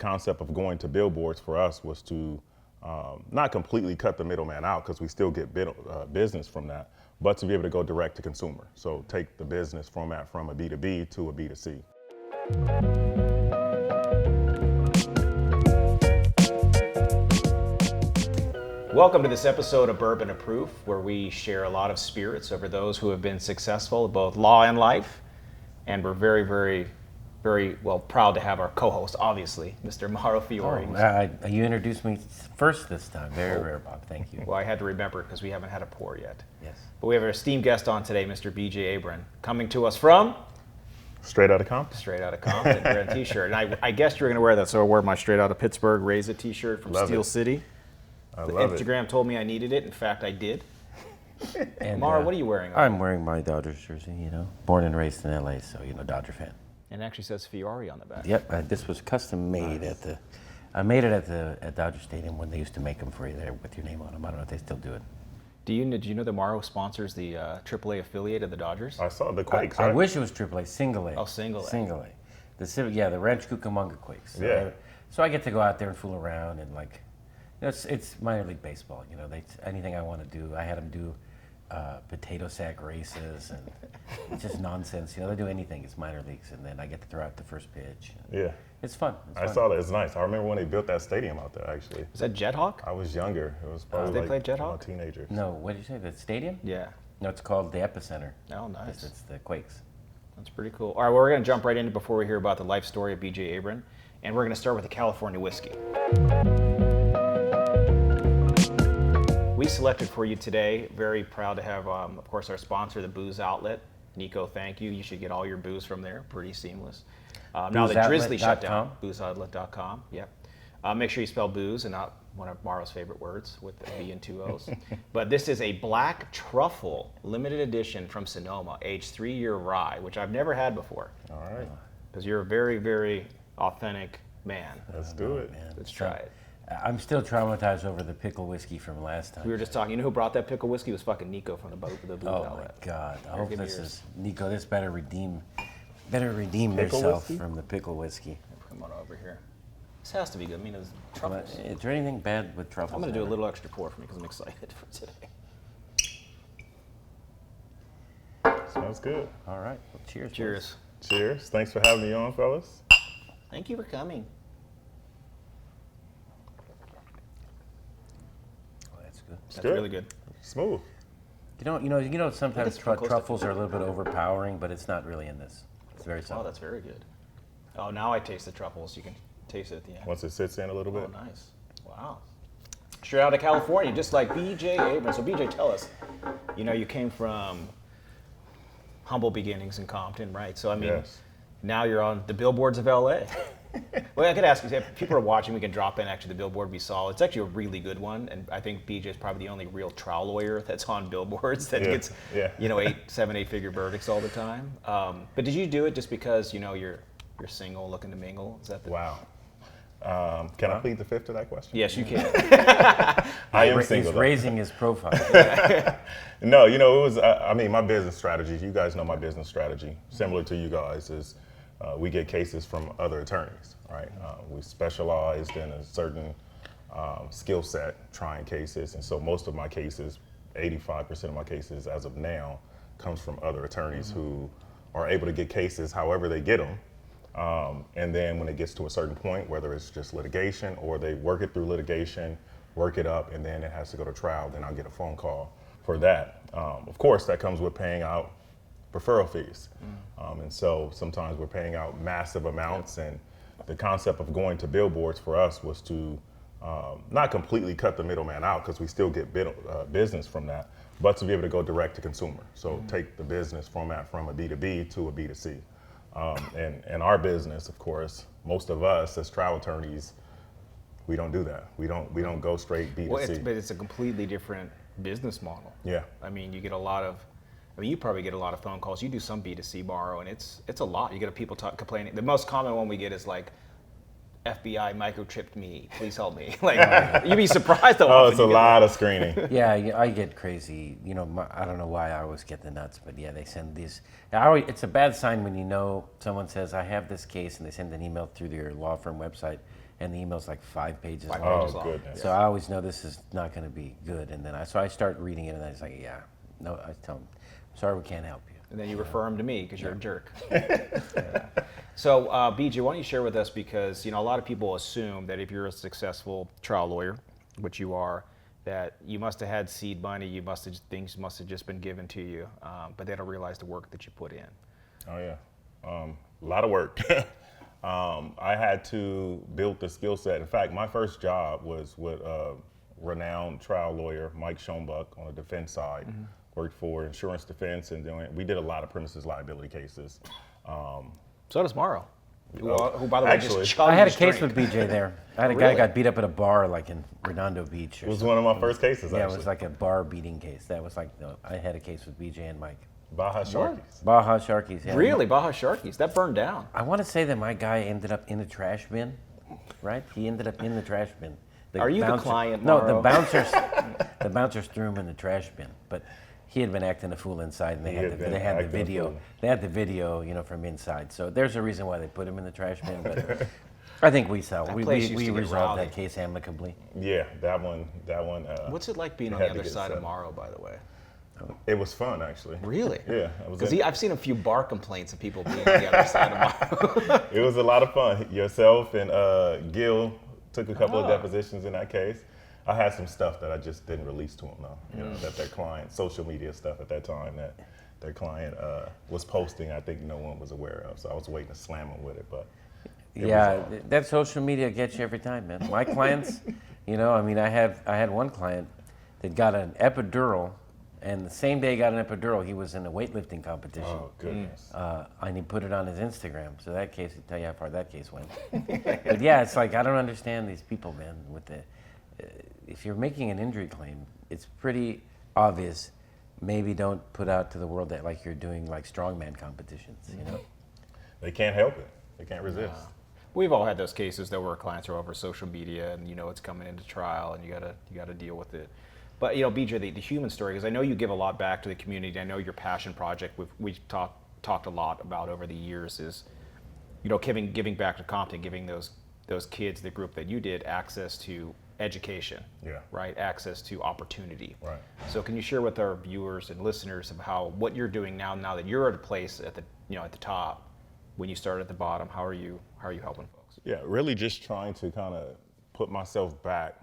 concept of going to billboards for us was to not completely cut the middleman out, because we still get business from that, but to be able to go direct to consumer. So take the business format from a B2B to a B2C. Welcome to this episode of Bourbon and Proof, where we share a lot of spirits over those who have been successful in both law and life. And we're very, very, very proud to have our co-host, obviously, Mr. Mauro Fiore. You introduced me first this time. Very rare, Bob. Thank you. Well, I had to remember because we haven't had a pour yet. Yes. But we have our esteemed guest on today, Mr. BJ Abron, coming to us from? Straight out of Compton. Straight out of Compton, wearing a t-shirt. And I guessed you were going to wear that, so I wore my Straight Out of Pittsburgh Raise It t-shirt from Steel City. I love Instagram told me I needed it. In fact, I did. And Mauro, what are you wearing? I'm wearing my Dodgers jersey, born and raised in LA, so, Dodger fan. And it actually says Fiore on the back. Yep, this was custom made I made it at Dodger Stadium when they used to make them for you there with your name on them. I don't know if they still do it. Did you know that Mauro sponsors the AAA affiliate of the Dodgers? I saw the Quakes, I right? wish it was AAA, single A. Oh, single A. Single A. The Ranch Cucamonga Quakes. So I get to go out there and fool around and it's minor league baseball. Anything I want to do. I had them do potato sack races and it's just nonsense. They do anything. It's minor leagues, and then I get to throw out the first pitch. Yeah. It's fun. I saw that. It's nice. I remember when they built that stadium out there, actually. Was that Jethawk? I was younger. It was probably they played Jethawk? teenagers. No, what did you say? The stadium? Yeah. No, it's called the Epicenter. Oh, nice. It's the Quakes. That's pretty cool. All right, well, we're going to jump right into before we hear about the life story of BJ Abron, and we're going to start with the California whiskey. We selected for you today, very proud to have, of course, our sponsor, the Booze Outlet. Nico, thank you. You should get all your booze from there. Pretty seamless. Now that Drizzly shut down, boozeoutlet.com. Yep. Make sure you spell booze and not one of Mauro's favorite words with a B and two O's. But this is a black truffle limited edition from Sonoma, aged 3-year rye, which I've never had before. All right. Because you're a very, very authentic man. Let's do it. Man. Let's try it. I'm still traumatized over the pickle whiskey from last time. We were just talking. You know who brought that pickle whiskey? It was fucking Nico from the Booze Oh Outlet. my God! I hope Give me this yours. is Nico. This better redeem Pickle yourself whiskey? from the pickle whiskey. Come on over here. This has to be good. I mean, it's truffles. Is there anything bad with truffles? I'm going to do a in it? little extra pour for me because I'm excited for today. Smells good. All right. Well, cheers. Cheers. Cheers. Thanks for having me on, fellas. Thank you for coming. Oh, that's good. That's good. really good. Smooth. Sometimes Look at the truffles are a little bit overpowering, but it's not really in this. It's very Oh, subtle. that's very good. Oh, now I taste the truffles. You can taste it at the end. Once it sits in a little bit. Oh, nice. Wow. Straight out of California, just like BJ Abron. So, BJ, tell us. You came from humble beginnings in Compton, right? So, I mean, Yes. now you're on the billboards of LA. Well, I could ask you, if people are watching, we can drop in actually the billboard we saw. It's actually a really good one, and I think BJ is probably the only real trial lawyer that's on billboards that gets, 7-8 figure verdicts all the time. But did you do it just because, you're single, looking to mingle? Is that the... Wow. Can I plead the fifth to that question? Yes, you can. I am He's single. though. raising his profile. No, it was, my business strategy, you guys know my business strategy, similar to you guys, is we get cases from other attorneys, right? We specialized in a certain skill set trying cases, and so most of my cases, 85% of my cases as of now, comes from other attorneys who are able to get cases however they get them. And then when it gets to a certain point, whether it's just litigation or they work it through litigation, work it up, and then it has to go to trial, then I'll get a phone call for that. Of course, that comes with paying out referral fees. And so sometimes we're paying out massive amounts, and the concept of going to billboards for us was to not completely cut the middleman out, because we still get business from that, but to be able to go direct to consumer. So take the business format from a B2B to a B2C. And our business, of course, most of us as trial attorneys, we don't do that. We don't go straight B2C. Well, but it's a completely different business model. Yeah. I mean, you probably get a lot of phone calls. You do some B2C borrow, and it's a lot. You get people complaining. The most common one we get is like, FBI microchipped me, please help me. You'd be surprised though. Oh, it's a lot of screening. Yeah, I get crazy. I don't know why I always get the nuts, but yeah, they send these. It's a bad sign when someone says, I have this case, and they send an email through their law firm website, and the email's like 5 pages long. Oh, goodness. So I always know this is not going to be good, and then I start reading it, and I was like, yeah, no, I tell them, sorry, we can't help you. And then you refer them to me because you're a jerk. So, BJ, why don't you share with us, because a lot of people assume that if you're a successful trial lawyer, which you are, that you must have had seed money, things must have just been given to you, but they don't realize the work that you put in. Oh yeah, a lot of work. I had to build the skill set. In fact, my first job was with a renowned trial lawyer, Mike Schoenbuck, on the defense side. Mm-hmm. Worked for insurance defense, and we did a lot of premises liability cases. So does Morrow, who by the way, Actually, just chugged I had a his case drink. with BJ there. I had a guy Really? who got beat up at a bar, like in Redondo Beach. It was one of my first cases, Yeah, actually. it was like a bar beating case. That was like, I had a case with BJ and Mike. Baja Sharkies. Baja Sharkies. Yeah. Really, Baja Sharkies, that burned down. I want to say that my guy ended up in a trash bin, right? He ended up in the trash bin. Are you the client, No, Morrow? the bouncers threw him in the trash bin, but he had been acting a fool inside, and they had the video. They had the video, from inside. So there's a reason why they put him in the trash bin. But I think we place used to get resolved rowdy. that case amicably. Yeah, that one. What's it like being on had the to other get side of settled. Morrow, by the way? It was fun, actually. Really? Yeah, it was. Because I've seen a few bar complaints of people being on the other side of Morrow. It was a lot of fun. Yourself and Gil took a couple of depositions in that case. I had some stuff that I just didn't release to them, though. That their client, social media stuff at that time that their client was posting, I think no one was aware of. So I was waiting to slam them with it, but it was on. That social media gets you every time, man. My clients, I had one client that got an epidural, and the same day he got an epidural, he was in a weightlifting competition. Oh, goodness. And he put it on his Instagram. So that case, I'll tell you how far that case went. But yeah, it's like, I don't understand these people, man. If you're making an injury claim, it's pretty obvious. Maybe don't put out to the world that like you're doing like strongman competitions, They can't help it. They can't resist. We've all had those cases that where clients are over social media, and it's coming into trial, and you gotta deal with it. But BJ, the human story, because I know you give a lot back to the community. I know your passion project we've talked a lot about over the years is, giving back to Compton, giving those kids, the group that you did, access to education, right? Access to opportunity. Right. So can you share with our viewers and listeners of what you're doing now that you're at a place at the at the top, when you started at the bottom? How are you helping folks? Yeah, really just trying to kind of put myself back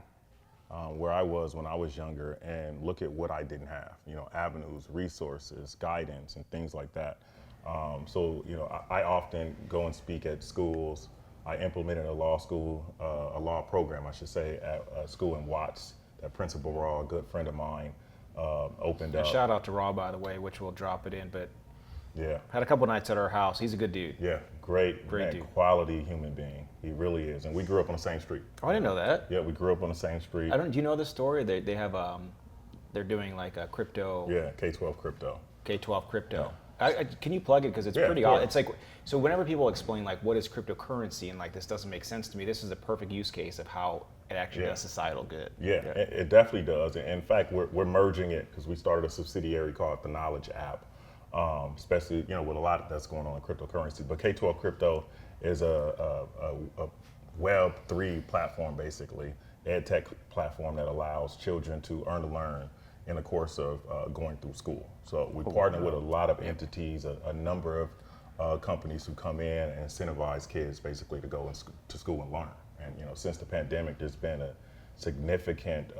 where I was when I was younger and look at what I didn't have, avenues, resources, guidance, and things like that. I often go and speak at schools. I implemented a law program, I should say, at a school in Watts that Principal Raw, a good friend of mine, opened up. Shout out to Raw, by the way, which we'll drop it in, but Yeah. had a couple nights at our house. He's a good dude. Yeah, great Great man, dude. quality human being. He really is. And we grew up on the same street. Oh, I didn't know that. Yeah, we grew up on the same street. Do you know this story? They have they're doing like a crypto. Yeah, K-12 crypto. K-12 crypto. Can you plug it, because it's Yeah, pretty of odd. course. It's like, so whenever people explain like what is cryptocurrency and like this doesn't make sense to me, this is a perfect use case of how it actually Yeah. does societal good. Yeah, it definitely does. And in fact, we're merging it because we started a subsidiary called the Knowledge app, especially with a lot that's going on in cryptocurrency. But K-12 crypto is a Web3 platform, basically, ed tech platform that allows children to earn and learn in the course of going through school. So we partner with a lot of entities, a number of companies who come in and incentivize kids basically to go to school and learn. And since the pandemic, there's been a significant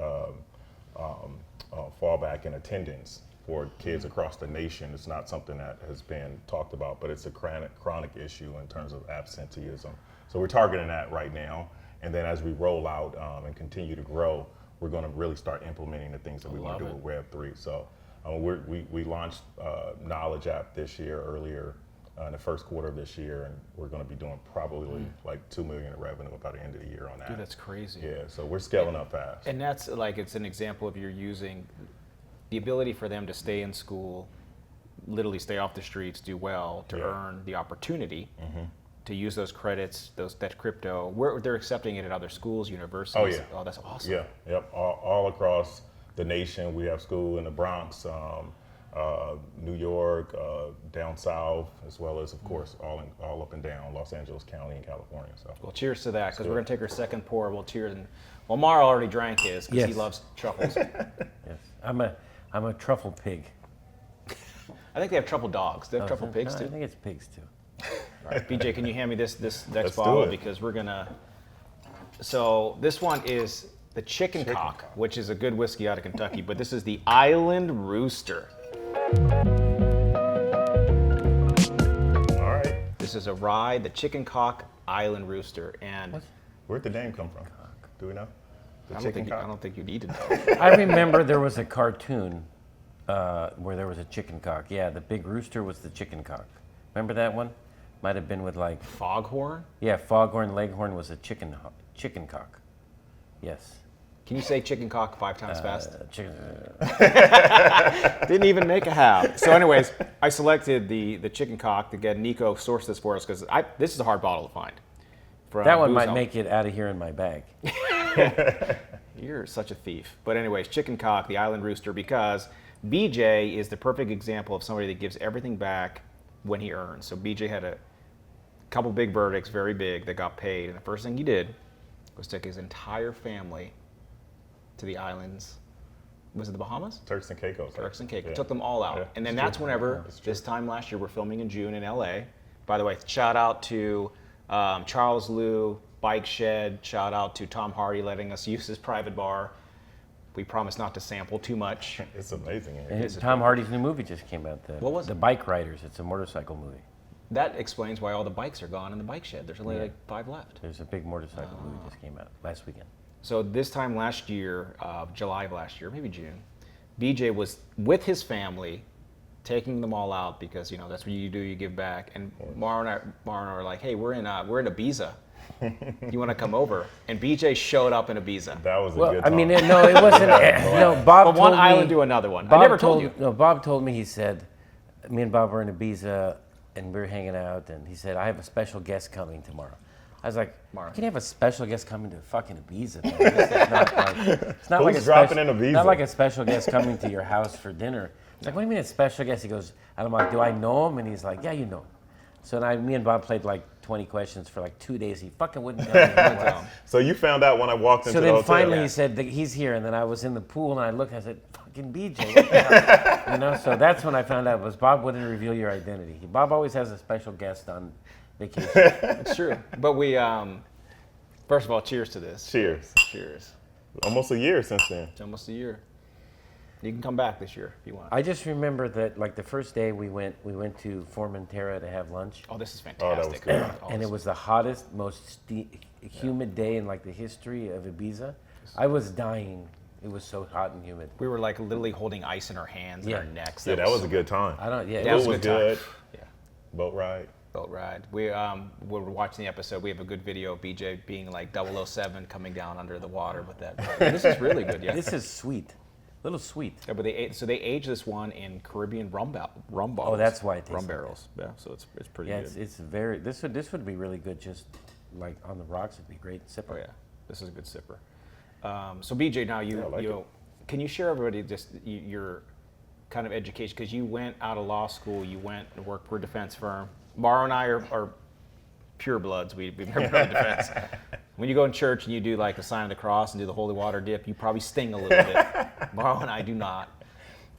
fallback in attendance for kids across the nation. It's not something that has been talked about, but it's a chronic issue in terms of absenteeism. So we're targeting that right now. And then as we roll out and continue to grow, we're going to really start implementing the things that we want to do with Web3. So we launched Knowledge app this year, earlier in the first quarter of this year, and we're going to be doing probably like $2 million in revenue by the end of the year on that. Dude, that's crazy. Yeah, so we're scaling up fast. And that's like, it's an example of you're using the ability for them to stay in school, literally stay off the streets, do well, to earn the opportunity to use those credits, that crypto. Where they're accepting it at other schools, universities. Oh, yeah. Oh, that's awesome. Yeah, yep. All across the nation. We have school in the Bronx, New York, down south, as well as, of course, all up and down Los Angeles County in California. So, Well, cheers to that, because we're going to take our second pour. We'll cheers. And, well, Mara already drank his because he Yes. loves truffles. Yes, I'm a truffle pig. I think they have truffle dogs. They have truffle pigs, No, too. I think it's pigs too. All right, BJ, can you hand me this next Let's do bottle? it. Because we're going to... So this one is the Chicken Cock, which is a good whiskey out of Kentucky, but this is the Island Rooster. all right. This is a rye, the Chicken Cock Island Rooster. And Where'd the name come from? Do we know? The I chicken cock? don't think you need to know. I remember there was a cartoon where there was a chicken cock. Yeah, the big rooster was the chicken cock. Remember that one? Might have been with like, Foghorn? yeah, Foghorn Leghorn was a chicken cock. Yes. Can you say chicken cock 5 times fast? Chicken. Didn't even make a half. So, anyways, I selected the chicken cock to get Nico source this for us because this is a hard bottle to find. From That one Booze might Out. make it out of here in my bag. You're such a thief. But anyways, chicken cock, the Island Rooster, because BJ is the perfect example of somebody that gives everything back when he earns. So BJ had a couple big verdicts, very big, that got paid, and the first thing he did was took his entire family to the islands. Was it the Bahamas? Turks and Caicos. Turks and Caicos. Yeah. Took them all out. Yeah. And then It's that's true. whenever, It's true. this time last year, we're filming in June in LA. By the way, shout out to Charles Liu, Bike Shed. Shout out to Tom Hardy letting us use his private bar. We promise not to sample too much. It's amazing. in here. And Tom Hardy's new movie just came out. What was The it? Bike Riders. It's a motorcycle movie. That explains why all the bikes are gone in the bike shed. There's only Yeah. like 5 left. There's a big motorcycle movie just came out last weekend. So this time last year, July of last year, maybe June, BJ was with his family, taking them all out because that's what you do. You give back. And Mara and I were like, "Hey, we're in Ibiza. You want to come over?" And BJ showed up in Ibiza. That was a Well, good I time. mean, no, it wasn't. No, Bob From one told island me, to another one. I Bob never told you. No, Bob told me. He said, me and Bob were in Ibiza, and we were hanging out, and he said, "I have a special guest coming tomorrow." I was like, Mara. "You can have a special guest coming to fucking Ibiza, man. This is not like, it's not Who's like a dropping special, in Ibiza? not like a special guest coming to your house for dinner." It's like, "What do you mean a special guest?" He goes, and I'm like, "Do I know him?" And he's like, "Yeah, you know him." So me and Bob played like 20 questions for like 2 days. He fucking wouldn't tell me. He wouldn't tell him. So you found out when I walked into So the then hotel. finally he said that he's here, and then I was in the pool and I looked and I said, "Fucking BJ," what the hell?" So that's when I found out was Bob wouldn't reveal your identity. Bob always has a special guest on vacation. It's true. But we, first of all, cheers to this. Cheers. Cheers. Almost a year since then. It's almost a year. You can come back this year if you want. I just remember that like the first day we went to Formentera to have lunch, Oh, this is that fantastic. was good. and it was the hottest, most humid day in like the history of Ibiza. I was dying. It was so hot and humid. We were like literally holding ice in our hands and Yeah. our necks. Yeah, that was a good time. I don't. Yeah, That it was Food a was good time. good. Yeah. Boat ride. Boat ride. We were watching the episode. We have a good video of BJ being like 007 coming down under the water with that. This is really good. Yeah. This is sweet, little sweet. Yeah, but they age this one in Caribbean rum bottles. Oh, that's why it tastes rum like barrels. Yeah, so it's pretty Yeah, good. it's very. This would be really good. Just like on the rocks, it'd be great. Sipper. Oh yeah, this is a good sipper. So BJ, now Yeah, I like it. can you share everybody just your kind of education, because you went out of law school, you went and worked for a defense firm. Mara and I are pure bloods. We've never done defense. When you go in church and you do like the sign of the cross and do the holy water dip, you probably sting a little bit. Mara and I do not.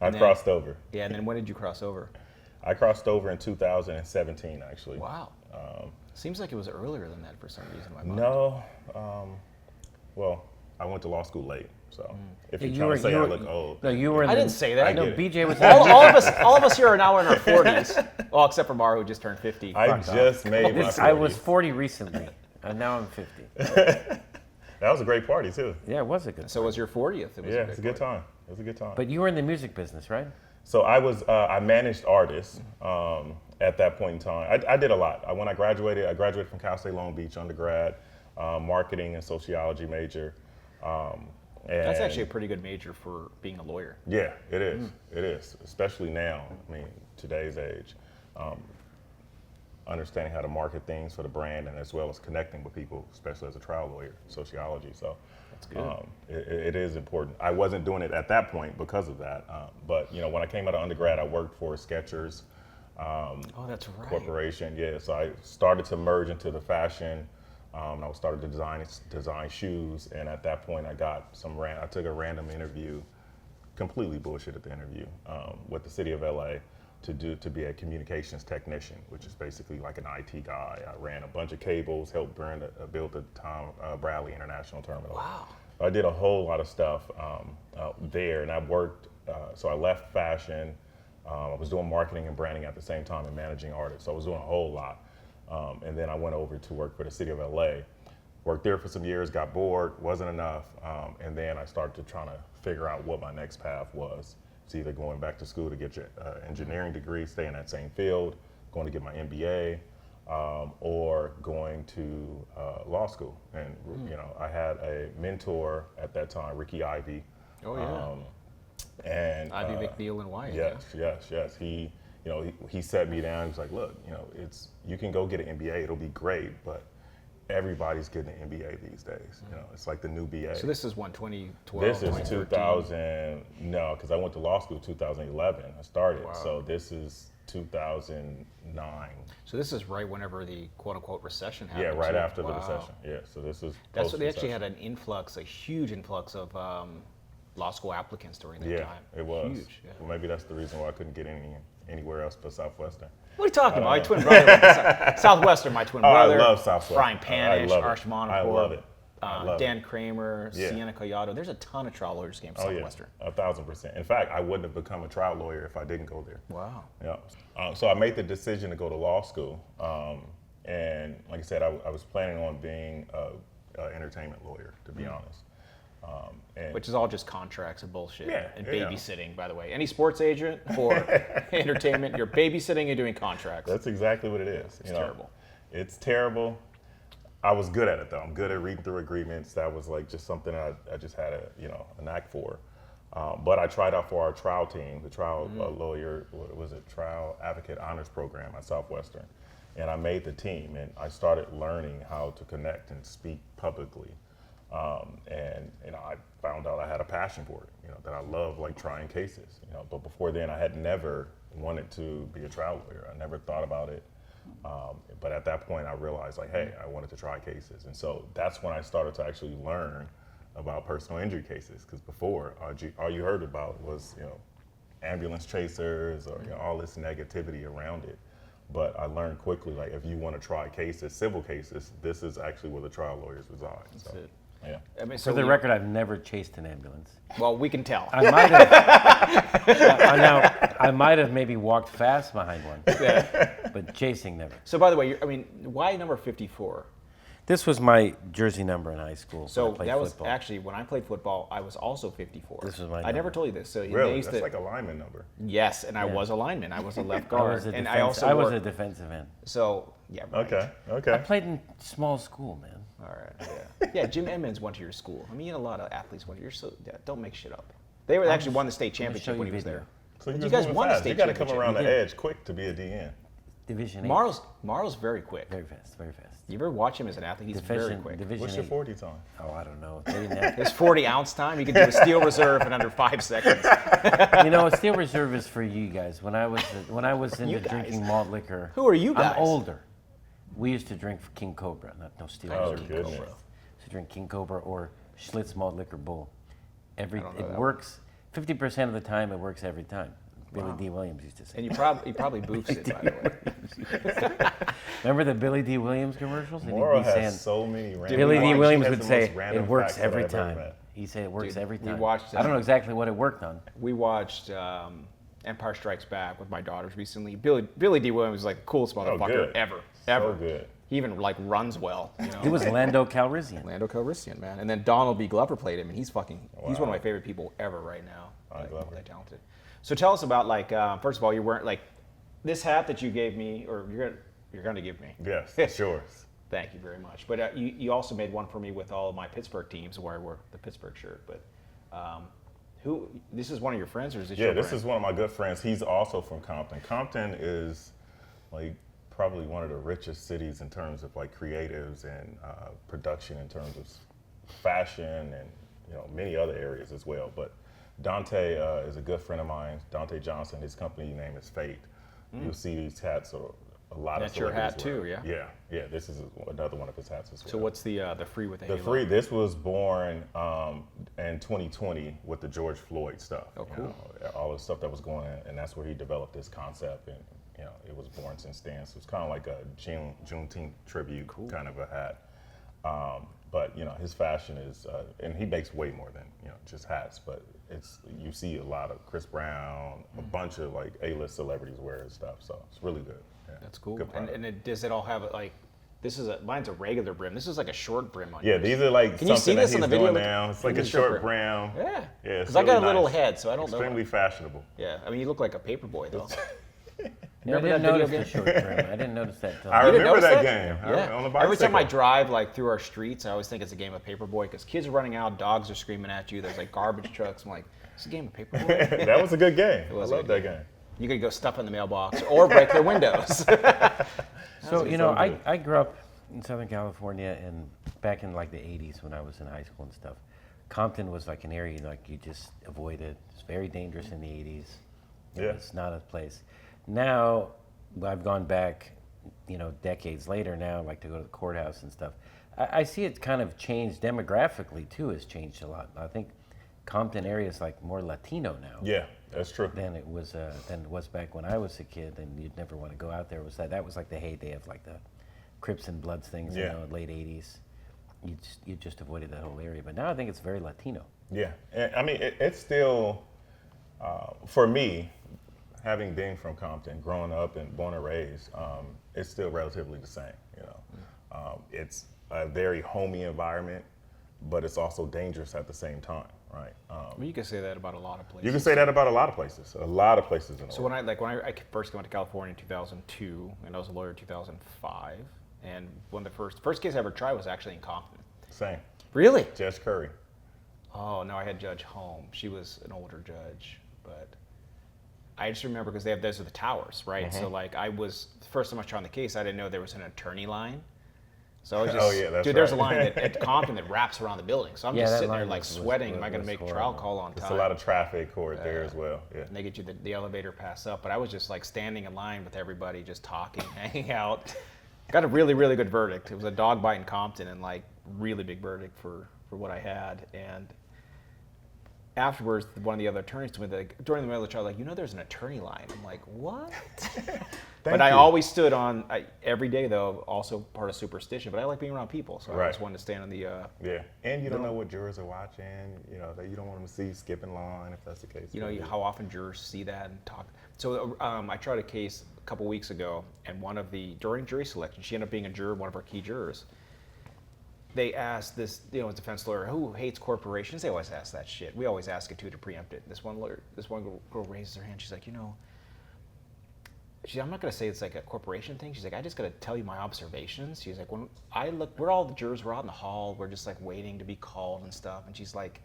I And then- crossed over. Yeah, and then when did you cross over? I crossed over in 2017, actually. Wow. Seems like it was earlier than that for some reason in my mind. No. Well, I went to law school late, so if you're You trying were- to say you I were- look old, No, you were. In I the- didn't say that. I No, get it. BJ was. all of us here are now in our 40s. Well, except for Mara, who just turned 50. I Fuck just made my 40s. I was 40 recently, and now I'm 50. That was a great party too. Yeah, it was a good. So it was your 40th. It was Yeah, it's a good party. time. It was a good time. But you were in the music business, right? So I managed artists at that point in time. I did a lot. When I graduated from Cal State Long Beach undergrad, marketing and sociology major. That's and actually a pretty good major for being a lawyer. Yeah, it is. It is, especially now. I mean, today's age. understanding how to market things for the brand, and as well as connecting with people, especially as a trial lawyer, sociology. So That's good. it is important. I wasn't doing it at that point because of that, but when I came out of undergrad, I worked for Skechers Oh, that's right. corporation. Yeah, so I started to merge into the fashion. I started to design shoes, and at that point, I took a random interview, completely bullshit at the interview, with the city of LA to be a communications technician, which is basically like an IT guy. I ran a bunch of cables, helped build the Tom Bradley International Terminal. Wow. I did a whole lot of stuff there, and I worked. So I left fashion. I was doing marketing and branding at the same time and managing artists. So I was doing a whole lot. And then I went over to work for the city of LA. Worked there for some years, got bored, wasn't enough. And then I started trying to figure out what my next path was. It's either going back to school to get your engineering degree, stay in that same field, going to get my MBA, or going to law school. And I had a mentor at that time, Ricky Ivey. Oh yeah. And Ivy McNeil and Wyatt. Yes. He set me down. He was like, look, you can go get an MBA. It'll be great, but everybody's getting an MBA these days. It's like the new BA. So this is 2012. This is 2013. 2000. No, because I went to law school in 2011. I started. Wow. So this is 2009. So this is right whenever the quote unquote recession happened. Yeah, right too. after the Wow. recession. Yeah. So this is. That's what they actually post-recession. had a huge influx of law school applicants during that Yeah, time. it was. Huge. Yeah. Well, maybe that's the reason why I couldn't get anywhere else but Southwestern. What are you talking about? My twin brother went to Southwestern, my twin Oh, I brother. love Southwestern. Brian I Panish, love it. Arsh Monacourt, I love it. I love Dan Kramer, Yeah. Sienna Collado. There's a ton of trial lawyers came to Oh yeah, Southwestern. 1,000%. In fact, I wouldn't have become a trial lawyer if I didn't go there. Wow. Yeah. So I made the decision to go to law school, and like I said, I was planning on being an entertainment lawyer, to be honest. And Which is all just contracts and bullshit. Yeah, and yeah. babysitting, by the way. Any sports agent for entertainment, you're babysitting and doing contracts. that's exactly what it is. It's terrible. It's terrible. I was good at it though. I'm good at reading through agreements. That was like just something I just had a knack for. But I tried out for our trial team, the trial lawyer, what was it, trial advocate honors program at Southwestern. And I made the team, and I started learning how to connect and speak publicly. And I found out I had a passion for it, that I love like trying cases, but before then I had never wanted to be a trial lawyer. I never thought about it. But at that point I realized like, hey, I wanted to try cases. And so that's when I started to actually learn about personal injury cases. Because before, all you heard about was, ambulance chasers or all this negativity around it. But I learned quickly, like if you want to try cases, civil cases, this is actually where the trial lawyers reside. That's it. Yeah. I mean, For the record, I've never chased an ambulance. well, we can tell. I might have. I might have maybe walked fast behind one, but chasing never. So, by the way, why number 54? This was my jersey number in high school. So when I played that was football. actually when I played football. I was also 54. This was my I never number. told you this. So Really? That's like a lineman number. Yes, and I was a lineman. I was a left I guard, was a and defense- I was wore- a defensive end. So yeah. Right. Okay. I played in small school, man. All right. Yeah. Yeah. Jim Emmons went to your school. I mean, you had a lot of athletes went to your. So yeah, don't make shit up. They actually won the state show championship you when he was video. there. So But you you guys moving won the fast. state You got to come championship. around the We did. edge quick to be a DN. Division 8. Marl's very quick. Very fast, very fast. You ever watch him as an athlete? He's very quick. Division What's your 8. 40 time? Oh, I don't know. They didn't have. His 40-ounce time, he can do a steel reserve in under 5 seconds. A steel reserve is for you guys. When I was into You guys? drinking malt liquor. Who are you guys? I'm older. We used to drink King Cobra, no steel Oh, reserve. goodness. Cobra. To drink King Cobra or Schlitz malt liquor bull. don't know It that works. 50% of the time, it works every time. Billy D. Williams used to say. And he probably boofs it, by the way. Remember the Billy D. Williams commercials? And he'd Moro be saying, has so many random Billy D. facts. Williams He has would the say, most random it works facts that every I've ever time. met. He'd say it works Dude, every we time. watched, I don't know exactly what it worked on. We watched Empire Strikes Back with my daughters recently. Billy D. Williams is like the coolest motherfucker good. ever. So good. He even like runs well. It was Lando Calrissian. Lando Calrissian, man. And then Donald B. Glover played him, and he's one of Wow. my favorite people ever right now. Glover. Really talented. So tell us about first of all, you weren't like this hat that you gave me, or you're going to give me. Yes, it's yours. Thank you very much. But you also made one for me with all of my Pittsburgh teams where I wore the Pittsburgh shirt. But this is one of your friends, or is this your Yeah, this friend? is one of my good friends. He's also from Compton. Compton is like probably one of the richest cities in terms of like creatives and production in terms of fashion and many other areas as well. But Dante is a good friend of mine. Dante Johnson. His company name is Fate. You'll see these hats a lot That's of your hat celebrities wear. too, yeah? Yeah. This is another one of his hats as well. So what's the free with the The halo? free. This was born in 2020 with the George Floyd stuff. Oh, cool. All the stuff that was going on, and that's where he developed this concept, and it was born since then. So it's kind of like a Juneteenth tribute kind of a hat. But his fashion is, and he makes way more than just hats. But you see a lot of Chris Brown, a bunch of like A-list celebrities wear his stuff. So it's really good. Yeah. That's cool. Good product. And does it all have like? Mine's a regular brim. This is like a short brim on Yeah, yours. these are like Can you see something that this he's on the video? doing Look- now. It's look like at a the short brim. brim. Yeah. Yeah, it's Because I got really a little nice. head, so I don't Extremely fashionable. Yeah, I mean, you look like a paper boy though. Yeah, I didn't notice the short brim. I didn't notice that. Till I You didn't remember notice that that? game. Yeah. On the Every time I bicycle. drive like through our streets, I always think it's a game of Paperboy because kids are running out, dogs are screaming at you. There's like garbage trucks. I'm like, it's a game of Paperboy. That was a good game. I was a love good that game. You could go stuff in the mailbox or break their windows. So, so good. I grew up in Southern California and back in like the 80s when I was in high school and stuff. Compton was like an area like you just avoided. It's very dangerous in the 80s. Yeah. It's not a place. Now, I've gone back, decades later now, like to go to the courthouse and stuff. I see it kind of changed demographically too, has changed a lot. I think Compton area is like more Latino now. Yeah, that's true. Than it was back when I was a kid, and you'd never want to go out there. That was like the heyday of like the Crips and Bloods things, Yeah. late '80s. You just avoided that whole area, but now I think it's very Latino. Yeah, and I mean it's still for me, having been from Compton, growing up and born and raised, it's still relatively the same. It's a very homey environment, but it's also dangerous at the same time, right? Well, you can say that about a lot of places. You can say that about a lot of places. A lot of places in the So world. when I first went to California in 2002, and I was a lawyer in 2005, and one of the first case I ever tried was actually in Compton. Same. Really? Jess Curry. Oh no, I had Judge Holm. She was an older judge, but I just remember because those are the towers, right? So like the first time I was trying the case, I didn't know there was an attorney line. So I was just, Oh, yeah, that's there's a right. line at Compton that wraps around the building. So I'm Yeah, just that sitting there line like was sweating. Am I going to make a trial horrible. call on time? There's a lot of traffic court there as well. Yeah. And they get you the elevator pass up. But I was just like standing in line with everybody, just talking, hanging out. Got a really, really good verdict. It was a dog bite in Compton, and like really big verdict for what I had. And afterwards, one of the other attorneys told me that during the middle of the trial, like, there's an attorney line. I'm like, what? But I always stood on every day though, also part of superstition. But I like being around people, so I always wanted to stand on the. Yeah, and you don't know what jurors are watching. That you don't want them to see skipping line if that's the case. How often jurors see that and talk. So I tried a case a couple weeks ago, and during jury selection, she ended up being a juror, one of our key jurors. They asked this, defense lawyer, who hates corporations? They always ask that shit. We always ask it too to preempt it. This one girl raises her hand. She's like, I'm not going to say it's like a corporation thing. She's like, I just got to tell you my observations. She's like, when I look, we're all the jurors, we're out in the hall, we're just like waiting to be called and stuff. And she's like,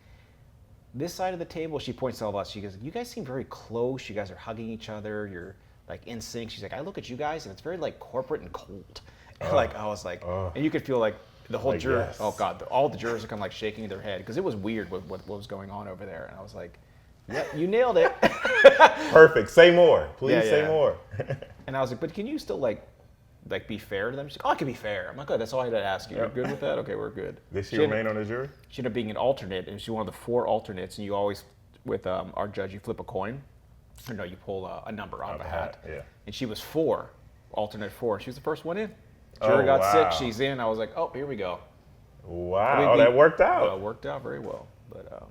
this side of the table, she points to all of us. She goes, you guys seem very close. You guys are hugging each other. You're like in sync. She's like, I look at you guys and it's very like corporate and cold. And I was like, and you could feel like the whole juror, yes. oh God, all the jurors are kind of like shaking their head because it was weird what was going on over there. And I was like, yep, you nailed it. Perfect. Say more. Please say yeah. more. And I was like, but can you still like be fair to them? She's like, I can be fair. I'm like, good, that's all I had to ask you. You're good with that? Okay, we're good. Did she remain on the jury? She ended up being an alternate, and she's one of the 4 alternates, and you always, with our judge, you flip a coin. Or no, you pull a number out of a hat. Yeah. And she was 4, alternate 4. She was the first one in. Juror got sick, she's in. I was like, oh, here we go. Wow, that worked out. Worked out very well. But yeah, How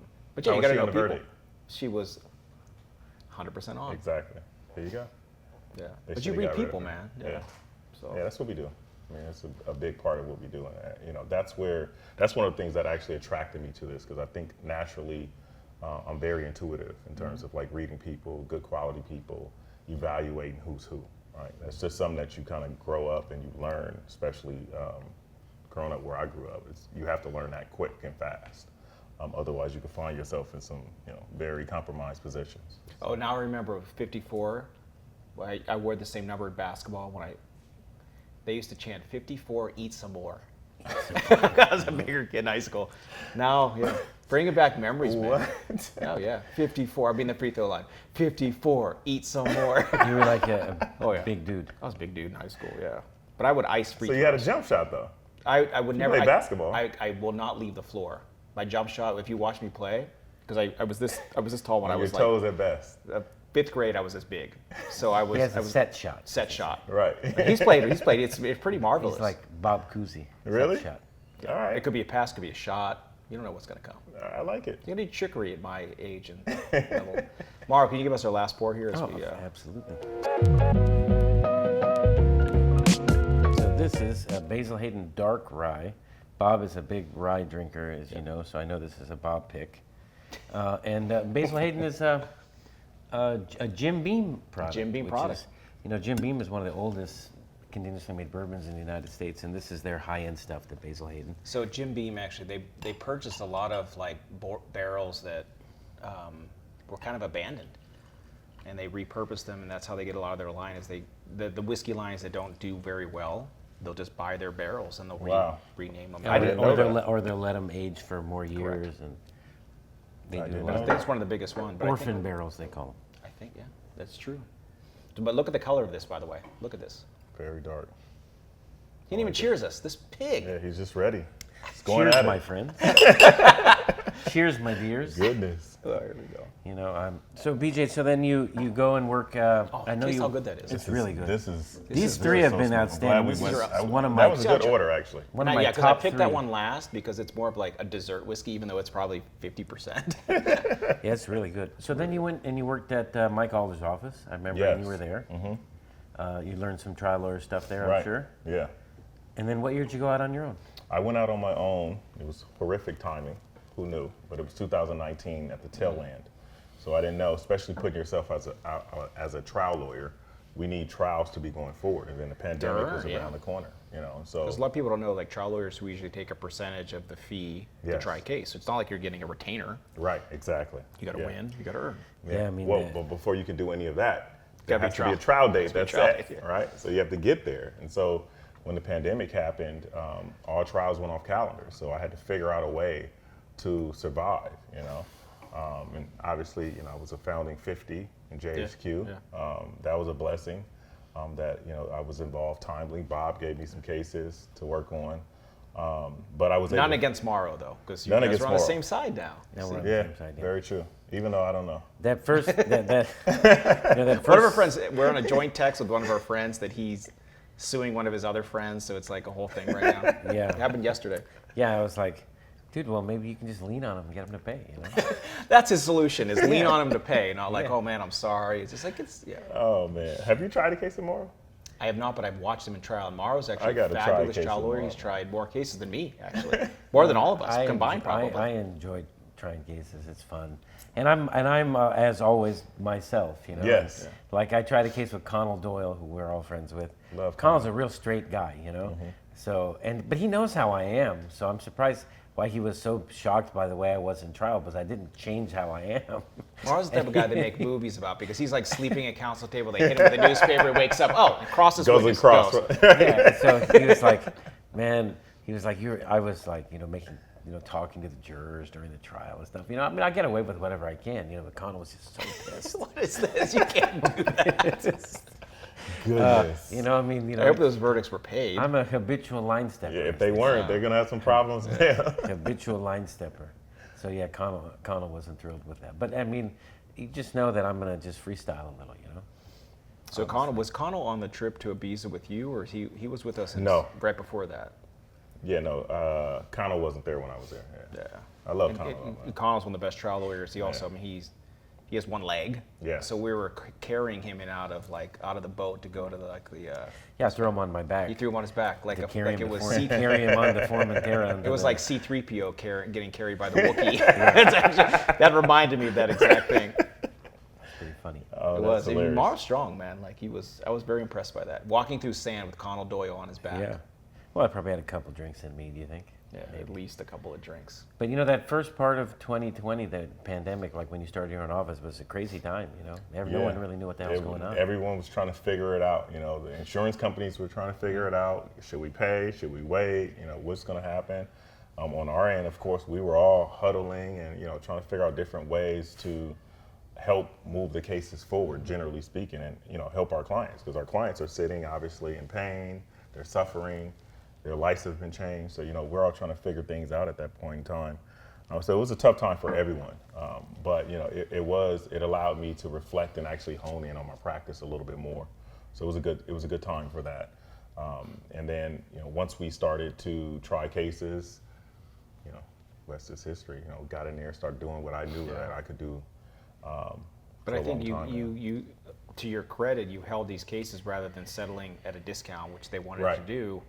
you was got to she know on the people. verdict? She was 100% on. Exactly. There you go. Yeah. They But you should've read got rid people, of her. man. Yeah. So. Yeah, that's what we do. I mean, that's a big part of what we do. That's one of the things that actually attracted me to this because I think naturally I'm very intuitive in terms of like reading people, good quality people, evaluating who's who, right? That's just something that you kind of grow up and you learn, especially growing up where I grew up. You have to learn that quick and fast. Otherwise, you can find yourself in some very compromised positions. Oh, now I remember 54. I wore the same number in basketball when they used to chant 54, eat some more. I was a bigger kid in high school. Now, yeah, bringing back memories, man. What? Oh yeah, 54. I'll be in the free throw line. 54, eat some more. You were like a Oh, yeah. big dude. I was a big dude in high school, yeah. But I would ice free So throws. you had a jump shot though. I would never. played basketball. I will not leave the floor. My jump shot. If you watch me play, because I was this tall when I Your was toes like at best. 5th grade. I was this big, so I was. He has I a was set shot. set shot. Right. He's played. It's pretty marvelous. He's like Bob Cousy. Really? Set shot. All right. It could be a pass, could be a shot. You don't know what's gonna come. I like it. You need trickery at my age and level. Mark, can you give us our last pour here? As Oh, we, absolutely. So this is a Basil Hayden dark rye. Bob is a big rye drinker, as you know, so I know this is a Bob pick. And Basil Hayden is a Jim Beam product. Jim Beam which product. is, you know, Jim Beam is one of the oldest continuously made bourbons in the United States, and this is their high-end stuff, the Basil Hayden. So Jim Beam actually, they purchased a lot of like barrels that were kind of abandoned, and they repurposed them, and that's how they get a lot of their line. Is the whiskey lines that don't do very well, they'll just buy their barrels and they'll Wow. rename them. I didn't know that. Or they'll let them age for more years, and they I do a didn't lot I know of think it's one of the biggest ones. But orphan barrels, they call them. I think yeah, that's true. But look at the color of this, by the way. Look at this. Very dark. He didn't even cheers us. This pig. Yeah, he's just ready. It's going Cheers, at my it. friends. Cheers, my dears. Goodness. Oh, here we go. You know, so BJ, so then you go and work. I know taste you. how good that is. It's really good. These These three have been outstanding. This is one of my. That was a good order, actually. One of Not my yet, because I top picked three. that one last because it's more of like a dessert whiskey, even though it's probably 50%. Yeah, it's really good. So then you went and you worked at Mike Alder's office. I remember when you Yes. were there. You learned some trial lawyer stuff there, Right. I'm sure. Yeah. And then what year did you go out on your own? I went out on my own. It was horrific timing. Who knew? But it was 2019 at the tail end. So I didn't know, especially putting yourself as a trial lawyer, we need trials to be going forward. And then the pandemic was yeah. around the corner, you know. So Because a lot of people don't know, like trial lawyers who usually take a percentage of the fee to Yes. try a case. So it's not like you're getting a retainer. right, exactly. You got to win, you got to earn. Yeah, I mean, well, but before you can do any of that, there Gotta be has to be a trial. trial date. Has to be a That's trial it, date, yeah. right? So you have to get there. And so when the pandemic happened, all trials went off calendar. So I had to figure out a way to survive, you know. And obviously, you know, I was a founding 50 in JHQ. Yeah. That was a blessing that, you know, I was involved timely. Bob gave me some cases to work on. But I was None able, against Morrow, though, because you None guys against are on the Morrow. same side now. Now we're on the Yeah, same side, yeah. very true. Even though I don't know. That first, you know, that first. One of our friends, we're on a joint text with one of our friends that he's suing one of his other friends, so it's like a whole thing right now. Yeah. It happened yesterday. Yeah, I was like, dude, well, maybe you can just lean on him and get him to pay, you know? That's his solution, is lean on him to pay, not like, Yeah. oh man, I'm sorry. It's just like, yeah. Oh, man. Have you tried a case of Morrow? I have not, but I've watched him in trial. And Morrow's I actually a gotta try a fabulous case trial of lawyer. Morrow. He's tried more cases than me, actually. More than all of us combined, probably. I enjoy trying cases. It's fun, and I'm as always myself. You know. Yes. And, like I tried a case with Connell Doyle, who we're all friends with. Love Connell's a real straight guy, you know. Mm-hmm. So but he knows how I am. So I'm surprised why he was so shocked by the way I was in trial, because I didn't change how I am. Morrow's the type of guy they make movies about because he's like sleeping at council table. They hit him with a newspaper, he wakes up, oh, and crosses Goes witness, across. goes. Yeah. So he was like, man. He was like, I was like, you know, making. You know, talking to the jurors during the trial and stuff. You know, I mean, I get away with whatever I can. You know, but Connell was just so pissed. What is this? You can't do that. Goodness. You know, I mean, you I hope know, those verdicts were paid. I'm a habitual line stepper. Yeah, if they weren't, they're gonna have some problems. Yeah. Habitual line stepper. So yeah, Connell wasn't thrilled with that. But I mean, you just know that I'm gonna just freestyle a little, you know. So was Connell on the trip to Ibiza with you, or he was with us No. right before that? Yeah, no, Connell wasn't there when I was there. Yeah. Yeah. I love Connell. Connell's one of the best trial lawyers. He also, I mean, he has one leg. Yeah. So we were carrying him in out of the boat to go to Yeah, throw him on my back. he threw him on his back like it was carry him on the Formentera. It was like C-3PO getting carried by the Wookiee. That reminded me of that exact thing. pretty funny. Oh, It that's was. hilarious. Morrow's strong, man. Like I was very impressed by that. Walking through sand with Connell Doyle on his back. Yeah. Well, I probably had a couple drinks in me. Do you think? Yeah, at least a couple of drinks. But you know, that first part of 2020, that pandemic, like when you started your own office, was a crazy time. You know, no one really knew what the hell was going on. Everyone was trying to figure it out. You know, the insurance companies were trying to figure it out. Should we pay? Should we wait? You know, what's going to happen? On our end, of course, we were all huddling and trying to figure out different ways to help move the cases forward, generally speaking, and help our clients, because our clients are sitting obviously in pain. They're suffering. Their lives have been changed, so we're all trying to figure things out at that point in time. So it was a tough time for everyone, but it allowed me to reflect and actually hone in on my practice a little bit more. So it was a good time for that. And then once we started to try cases, rest is history. Got in there, started doing what I knew that I could do. But I think you, to your credit, you held these cases rather than settling at a discount, which they wanted to do.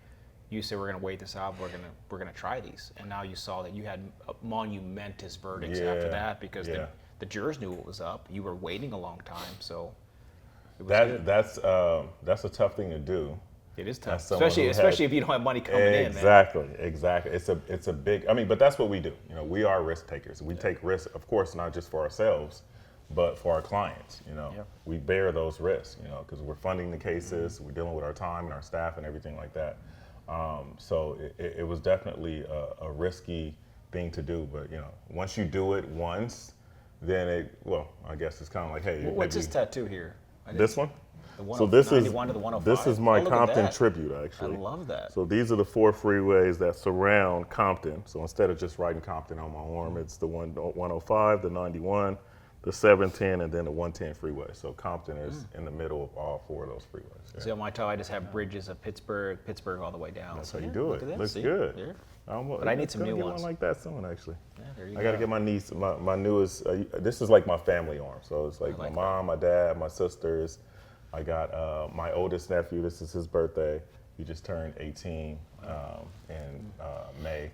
You said, we're going to wait this out. We're going to try these, and now you saw that you had monumentous verdicts after that because the jurors knew what was up. You were waiting a long time, so it was that's a tough thing to do. It is tough, especially if you don't have money coming in. Exactly. It's a big. But that's what we do. We are risk takers. We take risks, of course, not just for ourselves, but for our clients. We bear those risks. Because we're funding the cases, we're dealing with our time and our staff and everything like that. So it was definitely a risky thing to do. But once you do it once, then I guess it's kind of like, hey. What's this tattoo here? This one? So this is my Compton tribute, actually. I love that. So these are the 4 freeways that surround Compton. So instead of just writing Compton on my arm, it's the 105, the 91, the 710, and then the 110 freeway. So Compton is in the middle of all 4 of those freeways. See, on my toe, I just have bridges of Pittsburgh all the way down. That's how you do it. Looks good. Yeah. But I need some new ones. One like that soon, actually. Yeah, there you I got to get my niece, my newest. This is like my family arm. So it's like my mom, my dad, my sisters. I got my oldest nephew. This is his birthday. He just turned 18 in May.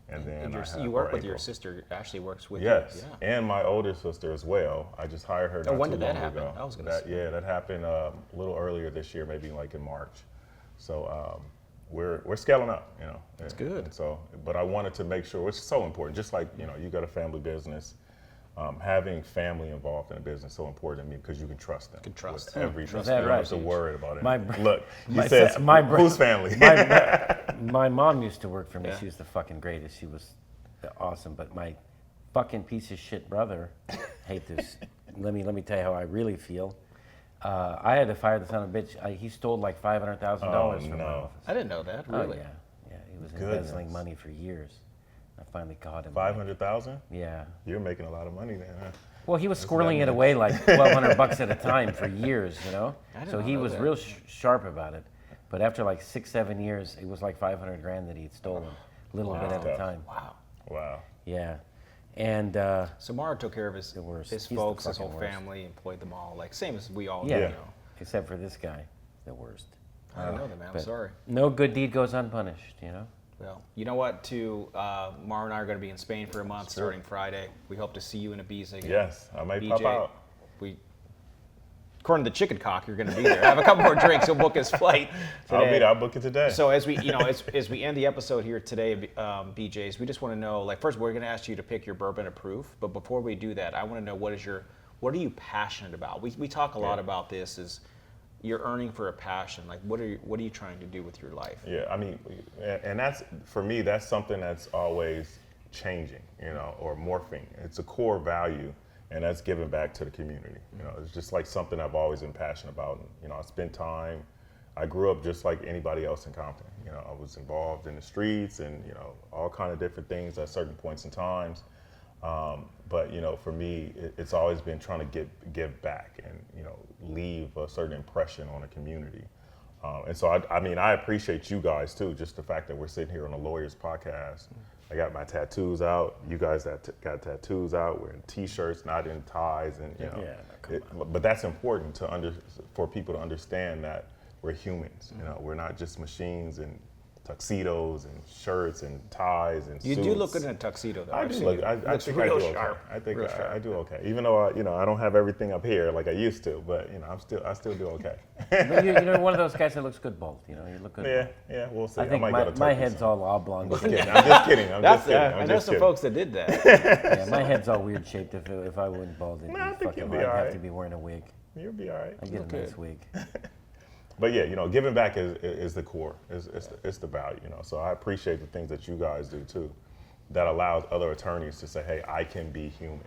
And then you work with your sister. Ashley works with you. Yes, and my older sister as well. I just hired her. When did that happen? I was gonna say. Yeah, that happened a little earlier this year, maybe like in March. So we're scaling up. That's good. And so, but I wanted to make sure, it's so important. Just like you got a family business. Having family involved in a business is so important to me because you can trust them. With everything. You don't have to worry about it. Look, he says, whose family? My mom used to work for me. She was the fucking greatest. She was awesome. But my fucking piece of shit brother, hate this. Let me tell you how I really feel. I had to fire the son of a bitch. He stole like $500,000 from my office. I didn't know that. Really? Yeah. He was embezzling money for years. I finally caught him. 500,000? Yeah. You're making a lot of money then, huh? Well, he was squirreling it away like $1,200 at a time for years, So he was real sharp about it. But after like 6-7 years, it was like $500,000 that he'd stolen, a little bit at a time. Wow. Yeah. And so Mara took care of his folks, his whole family, employed them all, like same as we all do. Except for this guy, the worst. I don't know that, man. I'm sorry. No good deed goes unpunished, Well, you know what? Mara and I are going to be in Spain for a month starting Friday. We hope to see you in Ibiza again. Yes, I might pop out. According to Chicken Cock, you're going to be there. Have a couple more drinks. He'll book his flight today. I'll be there. I'll book it today. So as we, as we end the episode here today, BJs, we just want to know, like, first we're going to ask you to pick your bourbon of proof. But before we do that, I want to know what are you passionate about? We talk a lot about this. Is you're earning for a passion. Like, what are you trying to do with your life? Yeah, and that's, for me, that's something that's always changing, or morphing. It's a core value, and that's giving back to the community. It's just like something I've always been passionate about. I spent time. I grew up just like anybody else in Compton. I was involved in the streets and all kind of different things at certain points in times. But for me, it's always been trying to give back and leave a certain impression on a community. And so I appreciate you guys too. Just the fact that we're sitting here on a lawyer's podcast. I got my tattoos out. You guys got tattoos out. We're in T-shirts, not in ties, and but that's important for people to understand that we're humans. We're not just machines and tuxedos and shirts and ties and You suits. do look good in a tuxedo, though. I do look. I think I do okay. I think I do okay. Even though I don't have everything up here like I used to, but I still do okay. But you're one of those guys that looks good bald. You look good. Yeah, we'll see. I think might my head's all oblong. I'm just kidding. I'm just kidding. I know some folks that did that. Yeah, my head's all weird shaped. If I went bald, I think you'll be I'd all have right. to be wearing a wig. You'll be all right. I get a nice wig. But yeah, giving back is the core. It's the value. So I appreciate the things that you guys do too, that allows other attorneys to say, hey, I can be human.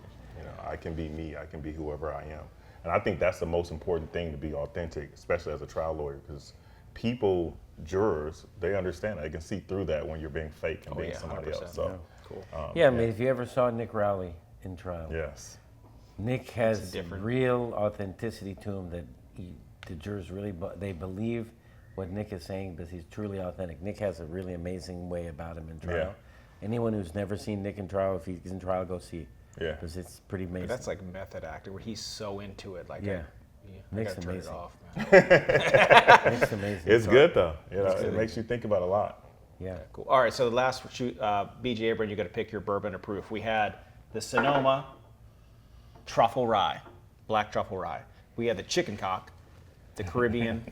I can be me. I can be whoever I am. And I think that's the most important thing, to be authentic, especially as a trial lawyer, because jurors, they understand it. They can see through that when you're being fake and being somebody 100%. else. So, cool. I mean, if you ever saw Nick Rowley in trial, yes, Nick has real authenticity to him that the jurors really they believe what Nick is saying because he's truly authentic. Nick has a really amazing way about him in trial. Yeah. Anyone who's never seen Nick in trial, if he's in trial, go see it. Yeah. Because it's pretty amazing. That's like method acting, where he's so into it. Like, Nick's I gotta turn amazing. it off, man. Nick's amazing. It's good though. It makes you think about a lot. Yeah. Cool. All right, so the last shoot, BJ Abron, you got to pick your bourbon of proof. We had the Sonoma Truffle Rye, Black Truffle Rye. We had the Chicken Cock, the Caribbean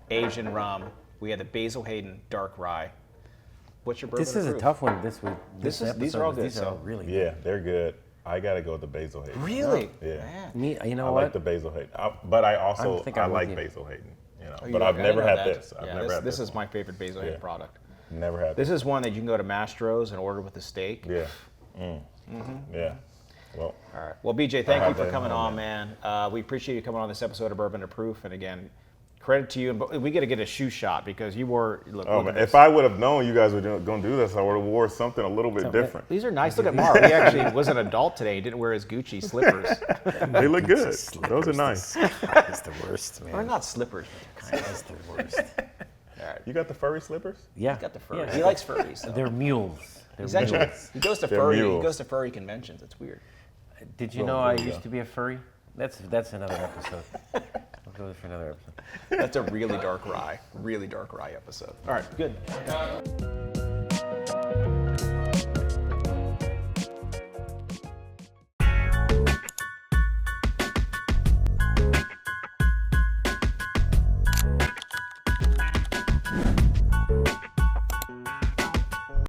Asian Rum. We had the Basil Hayden Dark Rye. What's your bourbon This of is a proof? tough one this week. These are all good. These are all really good. Yeah, they're good. I gotta go with the Basil Hayden. Really? Yeah. Man. Me, you know I what? like the Basil Hayden, but I also think I I'm with like you. Basil Hayden. You But like- I've I never know had that. this. I've Yeah, never had this. This is my favorite Basil Hayden product. Never had This is one that you can go to Mastro's and order with the steak. Yeah. Yeah. Well. All right. Well, BJ, thank you have for that coming in on, mind. man. We appreciate you coming on this episode of Bourbon of Proof. And again, credit to you. And we got to get a shoe shot because you wore. Look Oh at man, this. if I would have known you guys were going to do this, I would have wore something a little bit different. These are nice. Look at Mark. He actually was an adult today. He didn't wear his Gucci slippers. They look good. Those are nice. It's the worst, man. They're not slippers. It's the worst. You got the furry slippers? Yeah. He's got the fur. Yeah. He likes furries. So. They're mules. They're He's actually mules. he goes to They're furry. He mules. goes to furry conventions. It's weird. Did you know I used to be a furry? That's another episode. I'll go for another episode. That's a really dark rye episode. All right, good.